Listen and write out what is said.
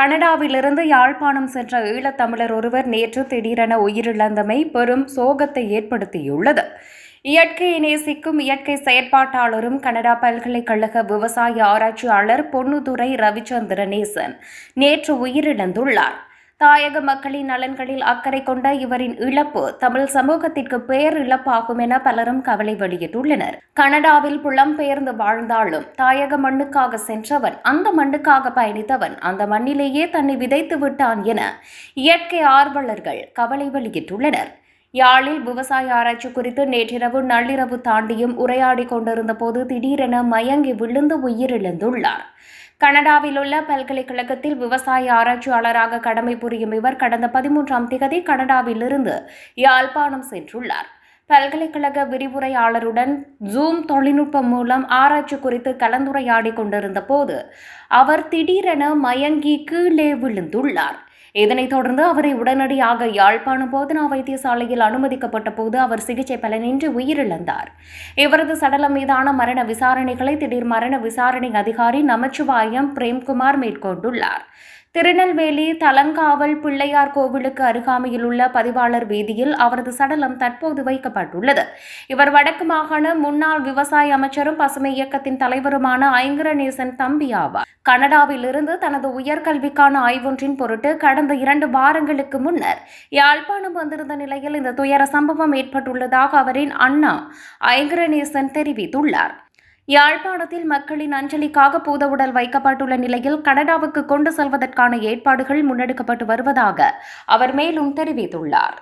கனடாவிலிருந்து யாழ்ப்பாணம் சென்ற ஈழத்தமிழர் ஒருவர் நேற்று திடீரென உயிரிழந்தமை பெரும் சோகத்தை ஏற்படுத்தியுள்ளது. இயற்கையை நேசிக்கும் இயற்கை செயற்பாட்டாளரும் கனடா பல்கலைக்கழக விவசாய ஆராய்ச்சியாளர் பொன்னுதுரை ரவிச்சந்திரநேசன் நேற்று உயிரிழந்துள்ளார். தாயக மக்களின் நலன்களில் அக்கறை கொண்ட இவரின் இழப்பு தமிழ் சமூகத்திற்கு பேரிழப்பாகும் என பலரும் கவலை வெளியிட்டுள்ளனர். கனடாவில் புலம்பெயர்ந்து வாழ்ந்தாலும் தாயக மண்ணுக்காக சென்றவன், அந்த மண்ணுக்காக பயணித்தவன், அந்த மண்ணிலேயே தன்னை விதைத்து விட்டான் என இயற்கை ஆர்வலர்கள் கவலை வெளியிட்டுள்ளனர். யாழில் விவசாய ஆராய்ச்சி குறித்து நேற்றிரவு நள்ளிரவு தாண்டியும் உரையாடி கொண்டிருந்த போது திடீரென மயங்கி விழுந்து உயிரிழந்துள்ளார். கனடாவில் உள்ள பல்கலைக்கழகத்தில் விவசாய ஆராய்ச்சியாளராக கடமை புரியும் இவர் கடந்த 13ஆம் தேதி கனடாவிலிருந்து யாழ்ப்பாணம் சென்றுள்ளார். பல்கலைக்கழக விரிவுரையாளருடன் ஜூம் தொழில்நுட்பம் மூலம் ஆராய்ச்சி குறித்து கலந்துரையாடி கொண்டிருந்த போது அவர் திடீரென மயங்கி கீழே விழுந்துள்ளார். இதனைத் தொடர்ந்து அவரை உடனடியாக யாழ்ப்பாணம் போதனா வைத்தியசாலையில் அனுமதிக்கப்பட்ட போது அவர் சிகிச்சை பலனின்றி உயிரிழந்தார். இவரது சடலம் மீதான மரண விசாரணைகளை திடீர் மரண விசாரணை அதிகாரி நமச்சிவாயம் பிரேம்குமார் மேற்கொண்டுள்ளார். திருநெல்வேலி தலங்காவல் பிள்ளையார் கோவிலுக்கு அருகாமையில் உள்ள பதிவாளர் வீதியில் அவரது சடலம் தற்போது வைக்கப்பட்டுள்ளது. இவர் வடக்கு மாகாண முன்னாள் விவசாய அமைச்சரும் பசுமை இயக்கத்தின் தலைவருமான ஐங்கரநேசன் தம்பி ஆவார். கனடாவிலிருந்து தனது உயர்கல்விக்கான ஆய்வொன்றின் பொருட்டு கடந்த 2 வாரங்களுக்கு முன்னர் யாழ்ப்பாணம் வந்திருந்த நிலையில் இந்த துயர சம்பவம் ஏற்பட்டுள்ளதாக அவரின் அண்ணா ஐங்கரநேசன் தெரிவித்துள்ளார். யாழ்ப்பாணத்தில் மக்களின் அஞ்சலிக்காக பூதவுடல் வைக்கப்பட்டுள்ள நிலையில் கனடாவுக்கு கொண்டு செல்வதற்கான ஏற்பாடுகள் முன்னெடுக்கப்பட்டு வருவதாக அவர் மேலும் தெரிவித்துள்ளார்.